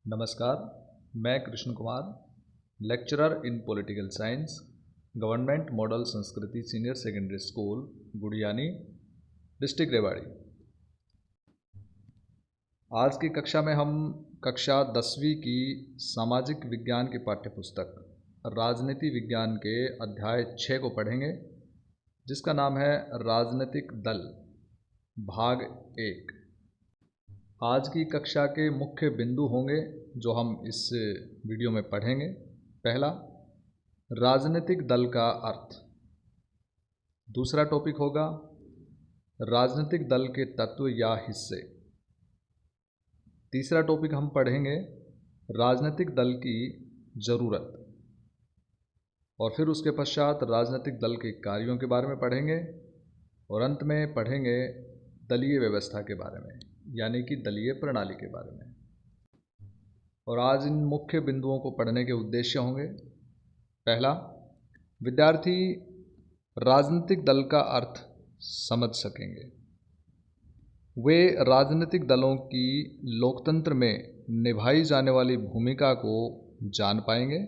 नमस्कार, मैं Krishna Kumar, lecturer in political science, government model Sanskriti senior secondary school, Guriyani, district Rewari. आज की कक्षा में हम कक्षा 10वीं की सामाजिक विज्ञान की पाठ्यपुस्तक राजनीति विज्ञान के अध्याय 6 को पढ़ेंगे, जिसका नाम है राजनीतिक दल, भाग 1। आज की कक्षा के मुख्य बिंदु होंगे जो हम इस वीडियो में पढ़ेंगे। पहला, राजनीतिक दल का अर्थ। दूसरा टॉपिक होगा राजनीतिक दल के तत्व या हिस्से। तीसरा टॉपिक हम पढ़ेंगे राजनीतिक दल की ज़रूरत, और फिर उसके पश्चात राजनीतिक दल के कार्यों के बारे में पढ़ेंगे, और अंत में पढ़ेंगे दलीय व्यवस्था के बारे में, यानी कि दलीय प्रणाली के बारे में। और आज इन मुख्य बिंदुओं को पढ़ने के उद्देश्य होंगे। पहला, विद्यार्थी राजनीतिक दल का अर्थ समझ सकेंगे, वे राजनीतिक दलों की लोकतंत्र में निभाई जाने वाली भूमिका को जान पाएंगे।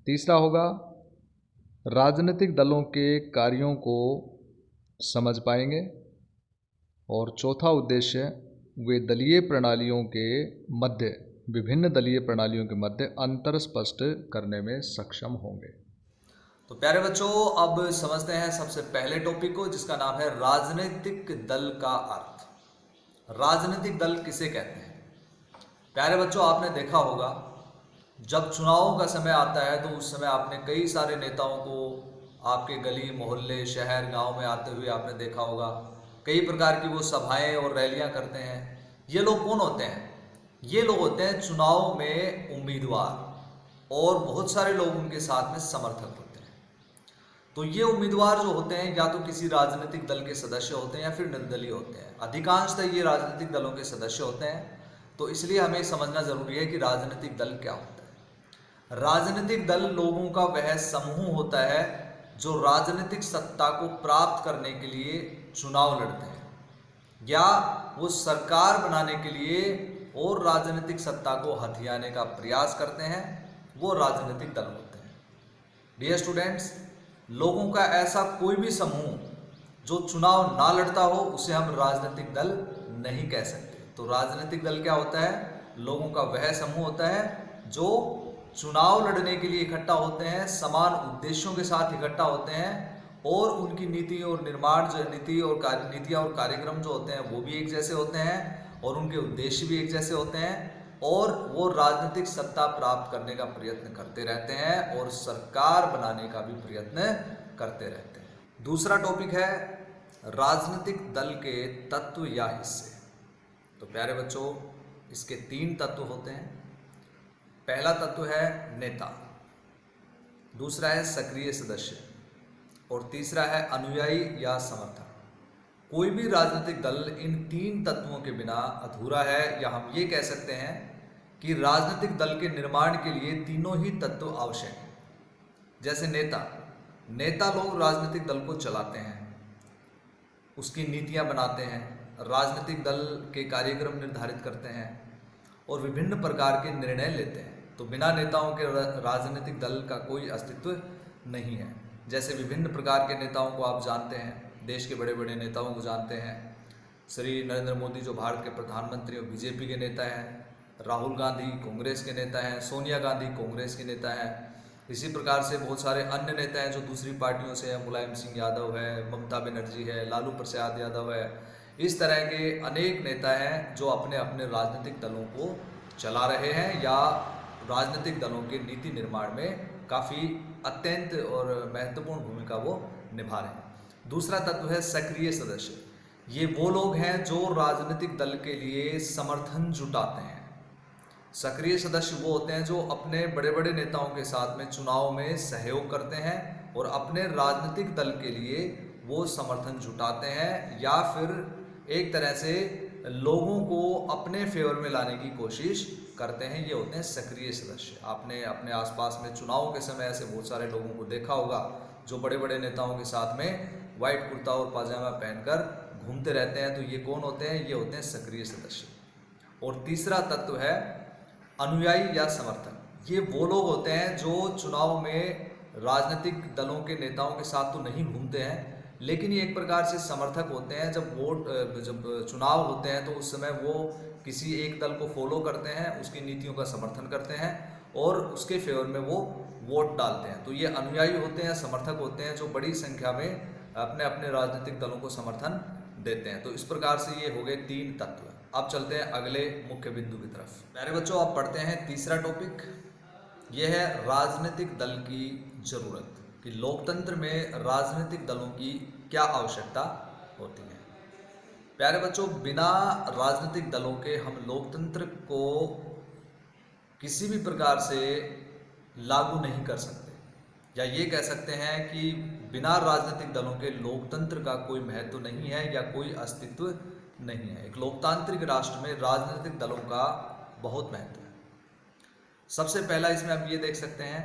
तीसरा होगा राजनीतिक दलों के कार्यों को समझ पाएंगे। और चौथा उद्देश्य, वे दलीय प्रणालियों के मध्य, विभिन्न दलीय प्रणालियों के मध्य अंतर स्पष्ट करने में सक्षम होंगे। तो प्यारे बच्चों, अब समझते हैं सबसे पहले टॉपिक को, जिसका नाम है राजनीतिक दल का अर्थ। राजनीतिक दल किसे कहते हैं? प्यारे बच्चों, आपने देखा होगा जब चुनावों का समय आता है तो उस समय आपने कई सारे नेताओं को आपके गली मोहल्ले शहर गांव में आते हुए आपने देखा होगा। कई प्रकार की वो सभाएं और रैलियां करते हैं। ये लोग कौन होते हैं? ये लोग होते हैं चुनाव में उम्मीदवार, और बहुत सारे लोग उनके साथ में समर्थक होते हैं। तो ये उम्मीदवार जो होते हैं या तो किसी राजनीतिक दल के सदस्य होते हैं या फिर निर्दलीय होते हैं। अधिकांशतः ये राजनीतिक दलों के सदस्य होते हैं। तो इसलिए हमें समझना जरूरी है कि राजनीतिक दल क्या होता है। राजनीतिक दल लोगों का वह समूह होता है जो राजनीतिक सत्ता को प्राप्त करने के लिए चुनाव लड़ते हैं या वो सरकार बनाने के लिए और राजनीतिक सत्ता को हथियाने का प्रयास करते हैं, वो राजनीतिक दल होते हैं। डियर स्टूडेंट्स, लोगों का ऐसा कोई भी समूह जो चुनाव ना लड़ता हो उसे हम राजनीतिक दल नहीं कह सकते। तो राजनीतिक दल क्या होता है? लोगों का वह समूह होता है जो चुनाव लड़ने के लिए इकट्ठा होते हैं, समान उद्देश्यों के साथ इकट्ठा होते हैं, और उनकी नीति और निर्माण जो नीतियाँ और कार्यक्रम जो होते हैं वो भी एक जैसे होते हैं, और उनके उद्देश्य भी एक जैसे होते हैं, और वो राजनीतिक सत्ता प्राप्त करने का प्रयत्न करते रहते हैं और सरकार बनाने का भी प्रयत्न करते रहते हैं। दूसरा टॉपिक है राजनीतिक दल के तत्व या हिस्से। तो प्यारे बच्चों, इसके 3 तत्व होते हैं। पहला तत्व है नेता, दूसरा है सक्रिय सदस्य, और तीसरा है अनुयायी या समर्थक। कोई भी राजनीतिक दल इन 3 तत्वों के बिना अधूरा है, या हम ये कह सकते हैं कि राजनीतिक दल के निर्माण के लिए तीनों ही तत्व आवश्यक हैं। जैसे नेता लोग राजनीतिक दल को चलाते हैं, उसकी नीतियां बनाते हैं, राजनीतिक दल के कार्यक्रम निर्धारित करते हैं और विभिन्न प्रकार के निर्णय लेते हैं। तो बिना नेताओं के राजनीतिक दल का कोई अस्तित्व नहीं है। जैसे विभिन्न प्रकार के नेताओं को आप जानते हैं, देश के बड़े बड़े नेताओं को जानते हैं। श्री नरेंद्र मोदी जो भारत के प्रधानमंत्री और बीजेपी के नेता हैं, राहुल गांधी कांग्रेस के नेता हैं, सोनिया गांधी कांग्रेस के नेता हैं। इसी प्रकार से बहुत सारे अन्य नेता हैं जो दूसरी पार्टियों से हैं, मुलायम सिंह यादव है, ममता बनर्जी है, लालू प्रसाद यादव है। इस तरह के अनेक नेता हैं जो अपने अपने राजनीतिक दलों को चला रहे हैं या राजनीतिक दलों के नीति निर्माण में काफ़ी अत्यंत और महत्वपूर्ण भूमिका वो निभा रहे हैं। दूसरा तत्व है सक्रिय सदस्य। ये वो लोग हैं जो राजनीतिक दल के लिए समर्थन जुटाते हैं। सक्रिय सदस्य वो होते हैं जो अपने बड़े बड़े नेताओं के साथ में चुनाव में सहयोग करते हैं और अपने राजनीतिक दल के लिए वो समर्थन जुटाते हैं, या फिर एक तरह से लोगों को अपने फेवर में लाने की कोशिश करते हैं। ये होते हैं सक्रिय सदस्य। आपने अपने आसपास में चुनाव के समय ऐसे बहुत सारे लोगों को देखा होगा जो बड़े बड़े नेताओं के साथ में व्हाइट कुर्ता और पाजामा पहनकर घूमते रहते हैं। तो ये कौन होते हैं? ये होते हैं सक्रिय सदस्य। और तीसरा तत्व है अनुयायी या समर्थक ये वो लोग होते हैं जो चुनाव में राजनीतिक दलों के नेताओं के साथ तो नहीं घूमते हैं, लेकिन ये एक प्रकार से समर्थक होते हैं। जब चुनाव होते हैं तो उस समय वो किसी एक दल को फॉलो करते हैं, उसकी नीतियों का समर्थन करते हैं और उसके फेवर में वो वोट डालते हैं। तो ये अनुयायी होते हैं, समर्थक होते हैं जो बड़ी संख्या में अपने अपने राजनीतिक दलों को समर्थन देते हैं। तो इस प्रकार से ये हो गए 3 तत्व। अब चलते हैं अगले मुख्य बिंदु की तरफ। प्यारे बच्चों, अब पढ़ते हैं तीसरा टॉपिक। यह है राजनीतिक दल की जरूरत, कि लोकतंत्र में राजनीतिक दलों की क्या आवश्यकता होती है। प्यारे बच्चों, बिना राजनीतिक दलों के हम लोकतंत्र को किसी भी प्रकार से लागू नहीं कर सकते, या ये कह सकते हैं कि बिना राजनीतिक दलों के लोकतंत्र का कोई महत्व नहीं है या कोई अस्तित्व नहीं है। एक लोकतांत्रिक राष्ट्र में राजनीतिक दलों का बहुत महत्व है। सबसे पहला इसमें आप ये देख सकते हैं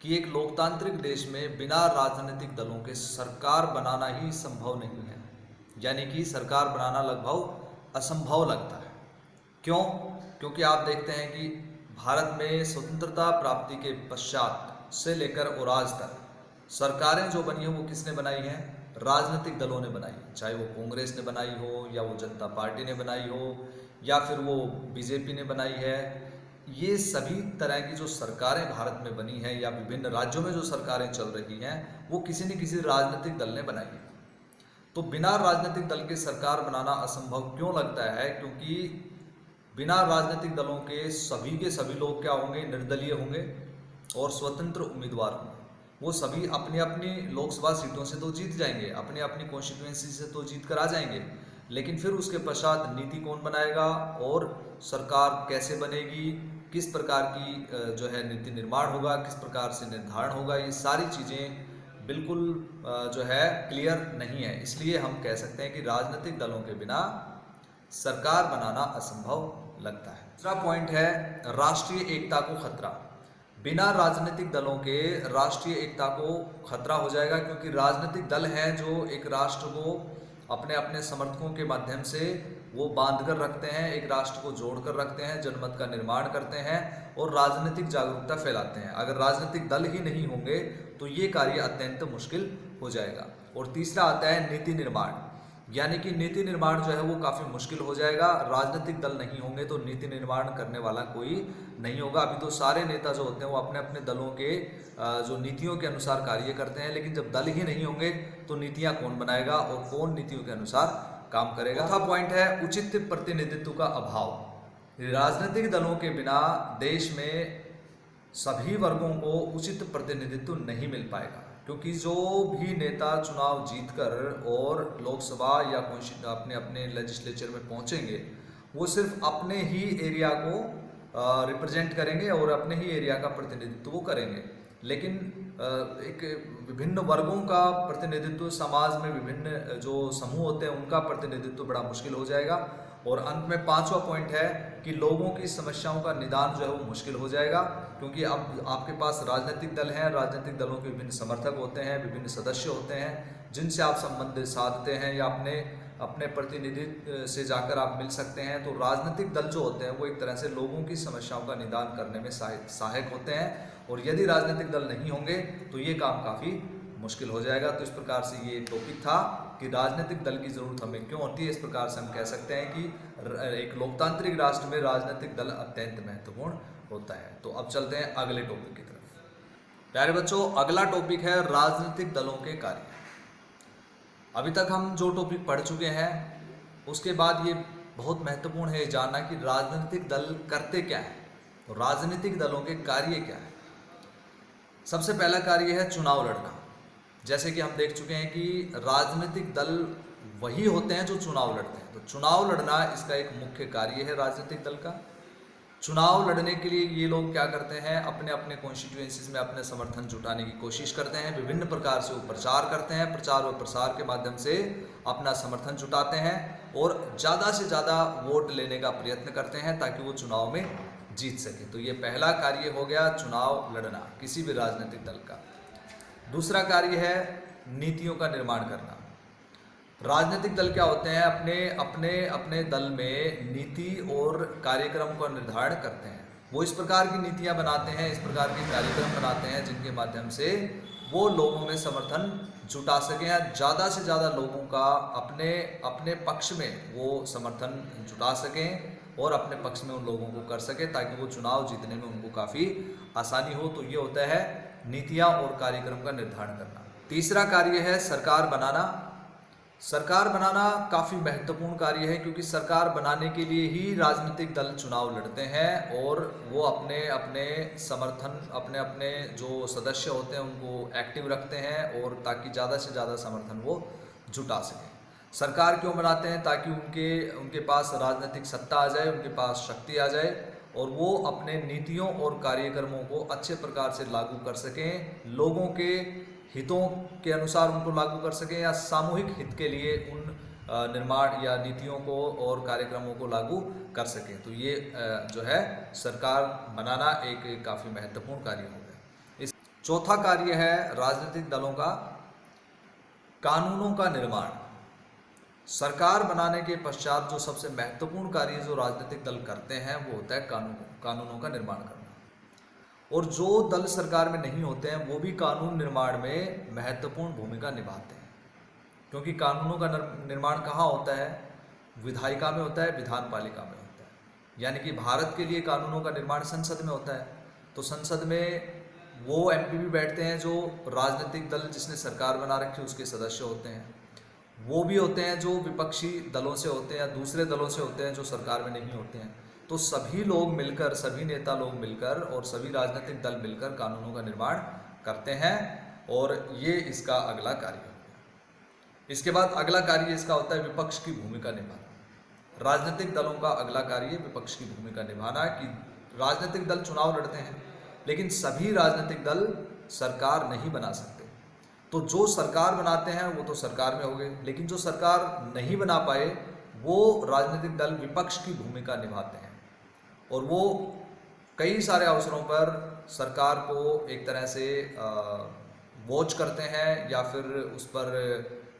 कि एक लोकतांत्रिक देश में बिना राजनीतिक दलों के सरकार बनाना ही संभव नहीं है, यानी कि सरकार बनाना लगभग असंभव लगता है। क्यों? क्योंकि आप देखते हैं कि भारत में स्वतंत्रता प्राप्ति के पश्चात से लेकर और आज तक सरकारें जो बनी हैं वो किसने बनाई हैं? राजनीतिक दलों ने बनाई। चाहे वो कांग्रेस ने बनाई हो, या वो जनता पार्टी ने बनाई हो, या फिर वो बीजेपी ने बनाई है। ये सभी तरह की जो सरकारें भारत में बनी हैं या विभिन्न राज्यों में जो सरकारें चल रही हैं वो किसी न किसी राजनीतिक दल ने बनाई है। तो बिना राजनीतिक दल के सरकार बनाना असंभव क्यों लगता है? क्योंकि बिना राजनीतिक दलों के सभी लोग क्या होंगे? निर्दलीय होंगे और स्वतंत्र उम्मीदवार होंगे। वो सभी अपनी अपनी लोकसभा सीटों से तो जीत जाएंगे, अपनी अपनी कॉन्स्टिट्यूएंसी से तो जीत कर आ जाएंगे, लेकिन फिर उसके पश्चात नीति कौन बनाएगा और सरकार कैसे बनेगी, किस प्रकार की जो है नीति निर्माण होगा, किस प्रकार से निर्धारण होगा, ये सारी चीज़ें बिल्कुल जो है क्लियर नहीं है। इसलिए हम कह सकते हैं कि राजनीतिक दलों के बिना सरकार बनाना असंभव लगता है। दूसरा पॉइंट है राष्ट्रीय एकता को खतरा। बिना राजनीतिक दलों के राष्ट्रीय एकता को खतरा हो जाएगा, क्योंकि राजनीतिक दल हैं जो एक राष्ट्र को अपने अपने समर्थकों के माध्यम से वो बांध कर रखते हैं, एक राष्ट्र को जोड़ कर रखते हैं, जनमत का निर्माण करते हैं और राजनीतिक जागरूकता फैलाते हैं। अगर राजनीतिक दल ही नहीं होंगे तो ये कार्य अत्यंत मुश्किल हो जाएगा। और तीसरा आता है नीति निर्माण, यानी कि नीति निर्माण जो है वो काफ़ी मुश्किल हो जाएगा। राजनीतिक दल नहीं होंगे तो नीति निर्माण करने वाला कोई नहीं होगा। अभी तो सारे नेता जो होते हैं वो अपने अपने दलों के जो नीतियों के अनुसार कार्य करते हैं, लेकिन जब दल ही नहीं होंगे तो नीतियाँ कौन बनाएगा और कौन नीतियों के अनुसार काम करेगा। चौथा पॉइंट है उचित प्रतिनिधित्व का अभाव। राजनीतिक दलों के बिना देश में सभी वर्गों को उचित प्रतिनिधित्व नहीं मिल पाएगा, क्योंकि जो भी नेता चुनाव जीतकर और लोकसभा या अपने अपने लेजिस्लेचर में पहुंचेंगे वो सिर्फ अपने ही एरिया को रिप्रेजेंट करेंगे और अपने ही एरिया का प्रतिनिधित्व वो करेंगे, लेकिन एक विभिन्न वर्गों का प्रतिनिधित्व, समाज में विभिन्न जो समूह होते हैं उनका प्रतिनिधित्व बड़ा मुश्किल हो जाएगा। और अंत में पांचवा पॉइंट है कि लोगों की समस्याओं का निदान जो है वो मुश्किल हो जाएगा, क्योंकि अब आपके पास राजनीतिक दल हैं, राजनीतिक दलों के विभिन्न समर्थक होते हैं, विभिन्न सदस्य होते हैं जिनसे आप संबंध साधते हैं या अपने प्रतिनिधि से जाकर आप मिल सकते हैं। तो राजनीतिक दल जो होते हैं वो एक तरह से लोगों की समस्याओं का निदान करने में सहायक होते हैं, और यदि राजनीतिक दल नहीं होंगे तो ये काम काफ़ी मुश्किल हो जाएगा। तो इस प्रकार से ये टॉपिक था कि राजनीतिक दल की ज़रूरत हमें क्यों होती है। इस प्रकार से हम कह सकते हैं कि एक लोकतांत्रिक राष्ट्र में राजनीतिक दल अत्यंत महत्वपूर्ण होता है। तो अब चलते हैं अगले टॉपिक की तरफ। प्यारे बच्चों, अगला टॉपिक है राजनीतिक दलों के कार्य। अभी तक हम जो टॉपिक पढ़ चुके हैं उसके बाद ये बहुत महत्वपूर्ण है जानना कि राजनीतिक दल करते क्या है, तो राजनीतिक दलों के कार्य क्या है। सबसे पहला कार्य है चुनाव लड़ना। जैसे कि हम देख चुके हैं कि राजनीतिक दल वही होते हैं जो चुनाव लड़ते हैं, तो चुनाव लड़ना इसका एक मुख्य कार्य है राजनीतिक दल का। चुनाव लड़ने के लिए ये लोग क्या करते हैं, अपने अपने कॉन्स्टिट्यूएंसीज में अपने समर्थन जुटाने की कोशिश करते हैं, विभिन्न प्रकार से वो प्रचार करते हैं, प्रचार और प्रसार के माध्यम से अपना समर्थन जुटाते हैं और ज़्यादा से ज़्यादा वोट लेने का प्रयत्न करते हैं ताकि वो चुनाव में जीत सके। तो ये पहला कार्य हो गया चुनाव लड़ना किसी भी राजनीतिक दल का। दूसरा कार्य है नीतियों का निर्माण करना। राजनीतिक दल क्या होते हैं, अपने दल में नीति और कार्यक्रम का निर्धारण करते हैं। वो इस प्रकार की नीतियां बनाते हैं, इस प्रकार के कार्यक्रम बनाते हैं जिनके माध्यम से वो लोगों में समर्थन जुटा सकें या ज़्यादा से ज़्यादा लोगों का अपने अपने पक्ष में वो समर्थन जुटा सकें और अपने पक्ष में उन लोगों को कर सकें ताकि वो चुनाव जीतने में उनको काफ़ी आसानी हो। तो ये होता है नीतियाँ और कार्यक्रम का निर्धारण करना। तीसरा कार्य है सरकार बनाना। सरकार बनाना काफ़ी महत्वपूर्ण कार्य है क्योंकि सरकार बनाने के लिए ही राजनीतिक दल चुनाव लड़ते हैं और वो अपने अपने समर्थन अपने अपने जो सदस्य होते हैं उनको एक्टिव रखते हैं और ताकि ज़्यादा से ज़्यादा समर्थन वो जुटा सकें। सरकार क्यों बनाते हैं? ताकि उनके पास राजनीतिक सत्ता आ जाए, उनके पास शक्ति आ जाए और वो अपने नीतियों और कार्यक्रमों को अच्छे प्रकार से लागू कर सकें, लोगों के हितों के अनुसार उनको लागू कर सकें या सामूहिक हित के लिए उन निर्माण या नीतियों को और कार्यक्रमों को लागू कर सकें। तो ये जो है सरकार बनाना एक काफ़ी महत्वपूर्ण कार्य हो गया। इस चौथा कार्य है राजनीतिक दलों का कानूनों का निर्माण। सरकार बनाने के पश्चात जो सबसे महत्वपूर्ण कार्य जो राजनीतिक दल करते हैं वो होता है कानूनों का निर्माण करना। और जो दल सरकार में नहीं होते हैं वो भी कानून निर्माण में महत्वपूर्ण भूमिका निभाते हैं क्योंकि कानूनों का निर्माण कहाँ होता है? विधायिका में होता है, विधान पालिका में होता है। यानी कि भारत के लिए कानूनों का निर्माण संसद में होता है। तो संसद में वो एमपी भी बैठते हैं जो राजनीतिक दल जिसने सरकार बना रखी उसके सदस्य होते हैं। वो भी होते हैं जो विपक्षी दलों से होते हैं या दूसरे दलों से होते हैं जो सरकार में नहीं होते हैं। तो सभी लोग मिलकर, सभी नेता लोग मिलकर और सभी राजनीतिक दल मिलकर कानूनों का निर्माण करते हैं और ये इसका अगला कार्य है। इसके बाद अगला कार्य इसका होता है विपक्ष की भूमिका निभाना। राजनीतिक दलों का अगला कार्य विपक्ष की भूमिका निभाना कि राजनीतिक दल चुनाव लड़ते हैं लेकिन सभी राजनीतिक दल सरकार नहीं बना सकते। तो जो सरकार बनाते हैं वो तो सरकार में हो गए, लेकिन जो सरकार नहीं बना पाए वो राजनीतिक दल विपक्ष की भूमिका निभाते हैं और वो कई सारे अवसरों पर सरकार को एक तरह से वॉच करते हैं या फिर उस पर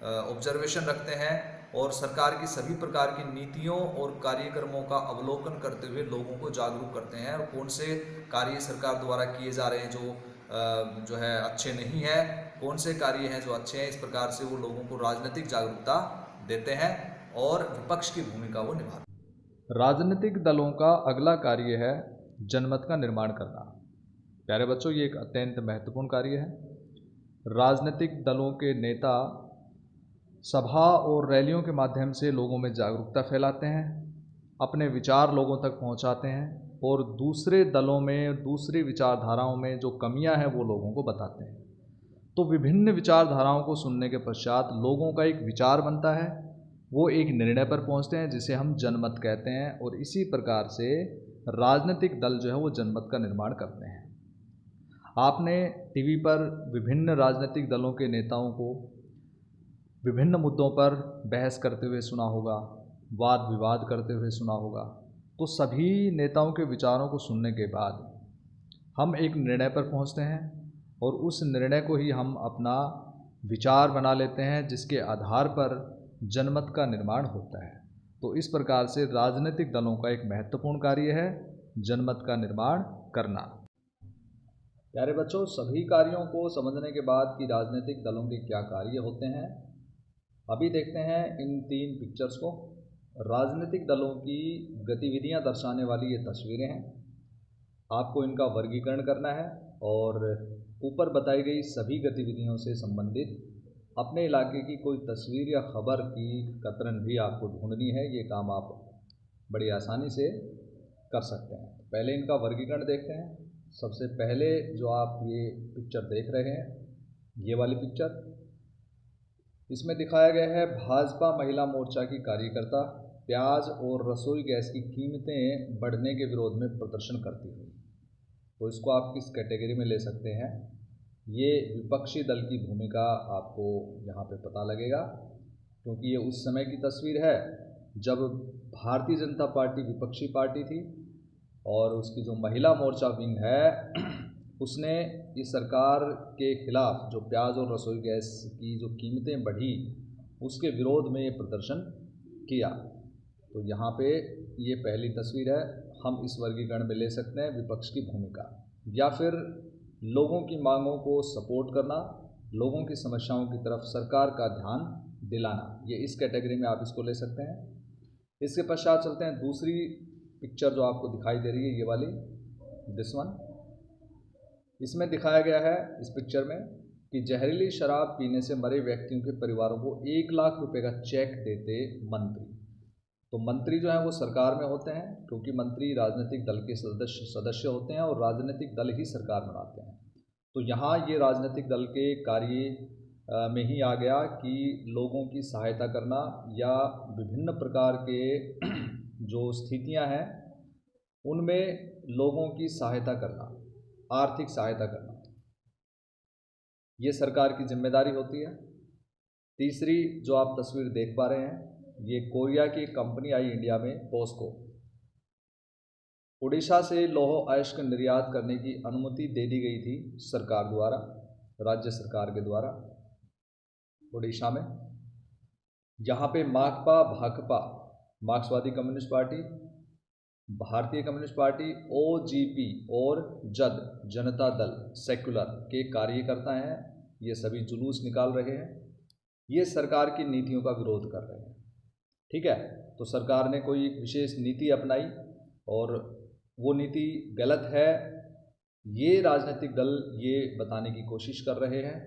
ऑब्जर्वेशन रखते हैं और सरकार की सभी प्रकार की नीतियों और कार्यक्रमों का अवलोकन करते हुए लोगों को जागरूक करते हैं और कौन से कार्य सरकार द्वारा किए जा रहे हैं जो है अच्छे नहीं है, कौन से कार्य हैं जो अच्छे हैं। इस प्रकार से वो लोगों को राजनीतिक जागरूकता देते हैं और विपक्ष की भूमिका वो निभाते हैं। राजनीतिक दलों का अगला कार्य है जनमत का निर्माण करना। प्यारे बच्चों, ये एक अत्यंत महत्वपूर्ण कार्य है। राजनीतिक दलों के नेता सभा और रैलियों के माध्यम से लोगों में जागरूकता फैलाते हैं, अपने विचार लोगों तक पहुंचाते हैं और दूसरे दलों में, दूसरी विचारधाराओं में जो कमियां हैं वो लोगों को बताते हैं। तो विभिन्न विचारधाराओं को सुनने के पश्चात लोगों का एक विचार बनता है, वो एक निर्णय पर पहुंचते हैं जिसे हम जनमत कहते हैं और इसी प्रकार से राजनीतिक दल जो है वो जनमत का निर्माण करते हैं। आपने टीवी पर विभिन्न राजनीतिक दलों के नेताओं को विभिन्न मुद्दों पर बहस करते हुए सुना होगा, वाद विवाद करते हुए सुना होगा। तो सभी नेताओं के विचारों को सुनने के बाद हम एक निर्णय पर पहुंचते हैं और उस निर्णय को ही हम अपना विचार बना लेते हैं जिसके आधार पर जनमत का निर्माण होता है। तो इस प्रकार से राजनीतिक दलों का एक महत्वपूर्ण कार्य है जनमत का निर्माण करना। प्यारे बच्चों, सभी कार्यों को समझने के बाद कि राजनीतिक दलों के क्या कार्य होते हैं, अभी देखते हैं इन 3 पिक्चर्स को। राजनीतिक दलों की गतिविधियां दर्शाने वाली ये तस्वीरें हैं। आपको इनका वर्गीकरण करना है और ऊपर बताई गई सभी गतिविधियों से संबंधित अपने इलाके की कोई तस्वीर या खबर की कतरन भी आपको ढूंढनी है। ये काम आप बड़ी आसानी से कर सकते हैं। पहले इनका वर्गीकरण देखते हैं। सबसे पहले जो आप ये पिक्चर देख रहे हैं, ये वाली पिक्चर, इसमें दिखाया गया है भाजपा महिला मोर्चा की कार्यकर्ता प्याज और रसोई गैस की कीमतें बढ़ने के विरोध में प्रदर्शन करती हुई। तो इसको आप किस कैटेगरी में ले सकते हैं? ये विपक्षी दल की भूमिका आपको यहाँ पे पता लगेगा, क्योंकि ये उस समय की तस्वीर है जब भारतीय जनता पार्टी विपक्षी पार्टी थी और उसकी जो महिला मोर्चा विंग है उसने इस सरकार के खिलाफ जो प्याज और रसोई गैस की जो कीमतें बढ़ी उसके विरोध में ये प्रदर्शन किया। तो यहाँ पे ये पहली तस्वीर है। हम इस वर्गीकरण में ले सकते हैं विपक्ष की भूमिका, या फिर लोगों की मांगों को सपोर्ट करना, लोगों की समस्याओं की तरफ सरकार का ध्यान दिलाना, ये इस कैटेगरी में आप इसको ले सकते हैं। इसके पश्चात चलते हैं दूसरी पिक्चर जो आपको दिखाई दे रही है, ये वाली, दिस वन। इसमें दिखाया गया है इस पिक्चर में कि जहरीली शराब पीने से मरे व्यक्तियों के परिवारों को 1 लाख रुपए का चेक देते मंत्री। तो मंत्री जो है वो सरकार में होते हैं, क्योंकि मंत्री राजनीतिक दल के सदस्य होते हैं और राजनीतिक दल ही सरकार बनाते हैं। तो यहाँ ये राजनीतिक दल के कार्य में ही आ गया कि लोगों की सहायता करना या विभिन्न प्रकार के जो स्थितियाँ हैं उनमें लोगों की सहायता करना, आर्थिक सहायता करना, ये सरकार की जिम्मेदारी होती है। तीसरी जो आप तस्वीर देख पा रहे हैं, ये कोरिया की कंपनी आई इंडिया में, पोस्को। उड़ीसा से लौह अयस्क निर्यात करने की अनुमति दे दी गई थी सरकार द्वारा, राज्य सरकार के द्वारा उड़ीसा में। यहाँ पे माकपा, भाकपा, मार्क्सवादी कम्युनिस्ट पार्टी, भारतीय कम्युनिस्ट पार्टी, ओजीपी और जद, जनता दल सेक्युलर के कार्यकर्ता हैं, ये सभी जुलूस निकाल रहे हैं, ये सरकार की नीतियों का विरोध कर रहे हैं। ठीक है, तो सरकार ने कोई विशेष नीति अपनाई और वो नीति गलत है, ये राजनीतिक दल ये बताने की कोशिश कर रहे हैं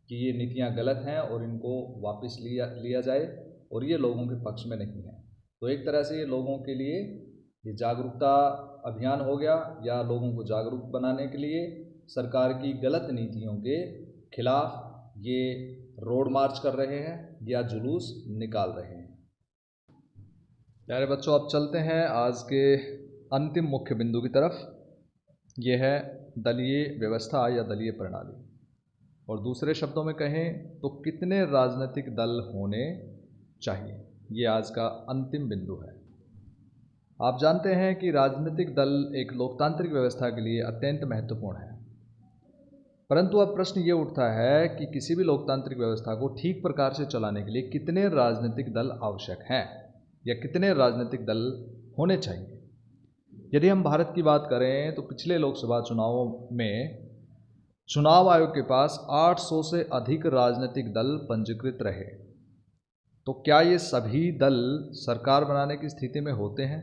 कि ये नीतियां गलत हैं और इनको वापस लिया जाए, और ये लोगों के पक्ष में नहीं है। तो एक तरह से ये लोगों के लिए ये जागरूकता अभियान हो गया, या लोगों को जागरूक बनाने के लिए सरकार की गलत नीतियों के खिलाफ ये रोड मार्च कर रहे हैं या जुलूस निकाल रहे हैं। प्यारे बच्चों, अब चलते हैं आज के अंतिम मुख्य बिंदु की तरफ। ये है दलीय व्यवस्था या दलीय प्रणाली, और दूसरे शब्दों में कहें तो कितने राजनीतिक दल होने चाहिए, ये आज का अंतिम बिंदु है। आप जानते हैं कि राजनीतिक दल एक लोकतांत्रिक व्यवस्था के लिए अत्यंत महत्वपूर्ण है, परंतु अब प्रश्न ये उठता है कि किसी भी लोकतांत्रिक व्यवस्था को ठीक प्रकार से चलाने के लिए कितने राजनीतिक दल आवश्यक हैं या कितने राजनीतिक दल होने चाहिए। यदि हम भारत की बात करें तो पिछले लोकसभा चुनावों में चुनाव आयोग के पास 800 से अधिक राजनीतिक दल पंजीकृत रहे। तो क्या ये सभी दल सरकार बनाने की स्थिति में होते हैं,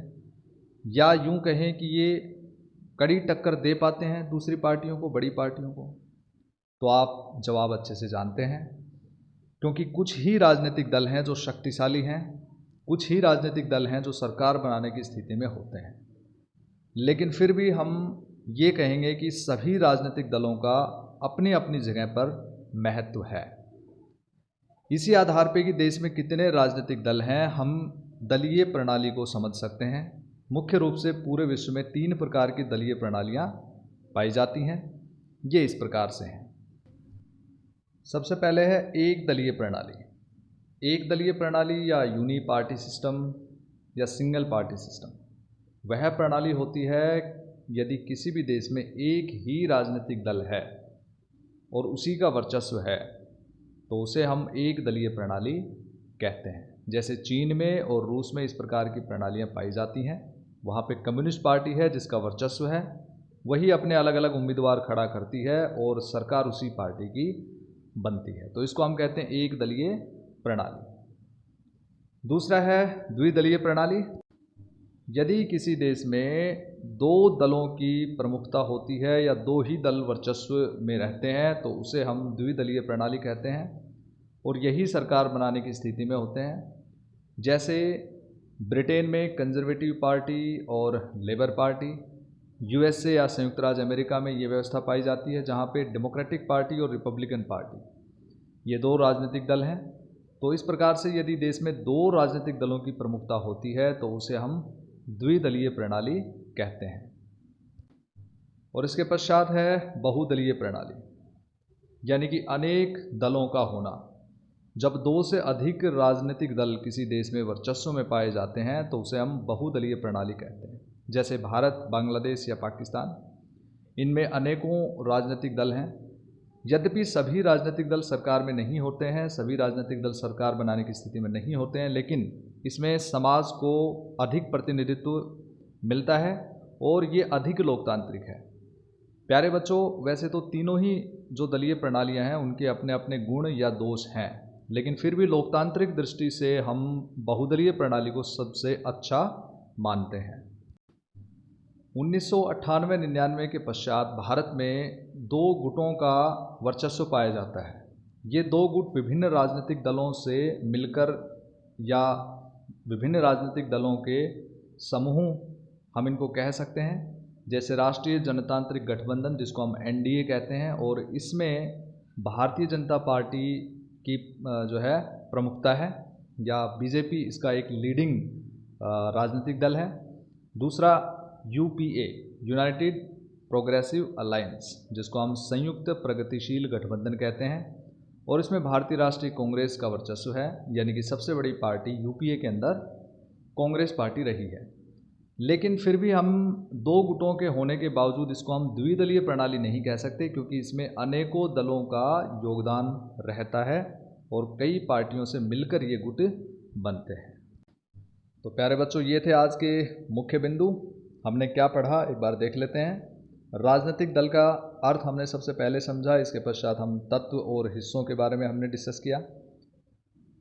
या यूं कहें कि ये कड़ी टक्कर दे पाते हैं दूसरी पार्टियों को, बड़ी पार्टियों को? तो आप जवाब अच्छे से जानते हैं, क्योंकि कुछ ही राजनीतिक दल हैं जो शक्तिशाली हैं, कुछ ही राजनीतिक दल हैं जो सरकार बनाने की स्थिति में होते हैं। लेकिन फिर भी हम ये कहेंगे कि सभी राजनीतिक दलों का अपनी अपनी जगह पर महत्व है। इसी आधार पर कि देश में कितने राजनीतिक दल हैं, हम दलीय प्रणाली को समझ सकते हैं। मुख्य रूप से पूरे विश्व में 3 प्रकार की दलीय प्रणालियां पाई जाती हैं। ये इस प्रकार से हैं। सबसे पहले है एक दलीय प्रणाली। एक दलीय प्रणाली या यूनी पार्टी सिस्टम या सिंगल पार्टी सिस्टम वह प्रणाली होती है यदि किसी भी देश में एक ही राजनीतिक दल है और उसी का वर्चस्व है, तो उसे हम एक दलीय प्रणाली कहते हैं। जैसे चीन में और रूस में इस प्रकार की प्रणालियां पाई जाती हैं। वहाँ पे कम्युनिस्ट पार्टी है जिसका वर्चस्व है, वही अपने अलग अलग उम्मीदवार खड़ा करती है और सरकार उसी पार्टी की बनती है। तो इसको हम कहते हैं एक दलीय प्रणाली। दूसरा है द्विदलीय प्रणाली। यदि किसी देश में 2 दलों की प्रमुखता होती है या 2 ही दल वर्चस्व में रहते हैं, तो उसे हम द्विदलीय प्रणाली कहते हैं, और यही सरकार बनाने की स्थिति में होते हैं। जैसे ब्रिटेन में कंजर्वेटिव पार्टी और लेबर पार्टी, यूएसए या संयुक्त राज्य अमेरिका में ये व्यवस्था पाई जाती है, जहाँ पे डेमोक्रेटिक पार्टी और रिपब्लिकन पार्टी, ये 2 राजनीतिक दल हैं। तो इस प्रकार से यदि देश में 2 राजनीतिक दलों की प्रमुखता होती है तो उसे हम द्विदलीय प्रणाली कहते हैं। और इसके पश्चात है बहुदलीय प्रणाली, यानी कि अनेक दलों का होना। जब 2 से अधिक राजनीतिक दल किसी देश में वर्चस्व में पाए जाते हैं तो उसे हम बहुदलीय प्रणाली कहते हैं। जैसे भारत, बांग्लादेश या पाकिस्तान, इनमें अनेकों राजनीतिक दल हैं। यद्यपि सभी राजनीतिक दल सरकार में नहीं होते हैं, सभी राजनीतिक दल सरकार बनाने की स्थिति में नहीं होते हैं, लेकिन इसमें समाज को अधिक प्रतिनिधित्व मिलता है और ये अधिक लोकतांत्रिक है। प्यारे बच्चों, वैसे तो तीनों ही जो दलीय प्रणालियां हैं उनके अपने अपने गुण या दोष हैं, लेकिन फिर भी लोकतांत्रिक दृष्टि से हम बहुदलीय प्रणाली को सबसे अच्छा मानते हैं। 1998-99 के पश्चात भारत में दो गुटों का वर्चस्व पाया जाता है। ये दो गुट विभिन्न राजनीतिक दलों से मिलकर या विभिन्न राजनीतिक दलों के समूह हम इनको कह सकते हैं, जैसे राष्ट्रीय जनतांत्रिक गठबंधन जिसको हम एनडीए कहते हैं, और इसमें भारतीय जनता पार्टी की जो है प्रमुखता है, या बीजेपी इसका एक लीडिंग राजनीतिक दल है। दूसरा यूपीए, यूनाइटेड प्रोग्रेसिव अलायंस, जिसको हम संयुक्त प्रगतिशील गठबंधन कहते हैं, और इसमें भारतीय राष्ट्रीय कांग्रेस का वर्चस्व है, यानी कि सबसे बड़ी पार्टी यूपीए के अंदर कांग्रेस पार्टी रही है। लेकिन फिर भी हम दो गुटों के होने के बावजूद इसको हम द्विदलीय प्रणाली नहीं कह सकते, क्योंकि इसमें अनेकों दलों का योगदान रहता है और कई पार्टियों से मिलकर ये गुट बनते हैं। तो प्यारे बच्चों, ये थे आज के मुख्य बिंदु। हमने क्या पढ़ा एक बार देख लेते हैं। राजनीतिक दल का अर्थ हमने सबसे पहले समझा, इसके पश्चात हम तत्व और हिस्सों के बारे में हमने डिस्कस किया।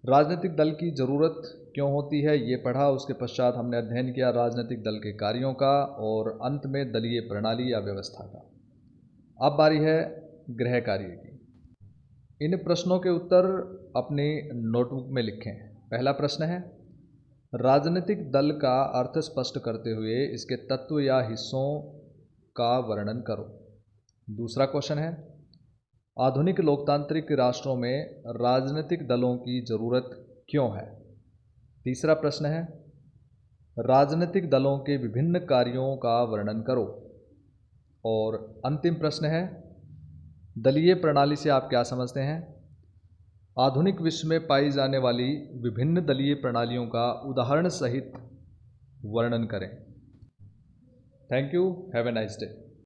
राजनीतिक दल की ज़रूरत क्यों होती है ये पढ़ा। उसके पश्चात हमने अध्ययन किया राजनीतिक दल के कार्यों का, और अंत में दलीय प्रणाली या व्यवस्था का। अब बारी है गृह कार्य की। इन प्रश्नों के उत्तर अपनी नोटबुक में लिखें। पहला प्रश्न है, राजनीतिक दल का अर्थ स्पष्ट करते हुए इसके तत्व या हिस्सों का वर्णन करो। दूसरा क्वेश्चन है, आधुनिक लोकतांत्रिक राष्ट्रों में राजनीतिक दलों की ज़रूरत क्यों है। तीसरा प्रश्न है, राजनीतिक दलों के विभिन्न कार्यों का वर्णन करो। और अंतिम प्रश्न है, दलीय प्रणाली से आप क्या समझते हैं। आधुनिक विश्व में पाई जाने वाली विभिन्न दलीय प्रणालियों का उदाहरण सहित वर्णन करें। Thank you, have a nice day.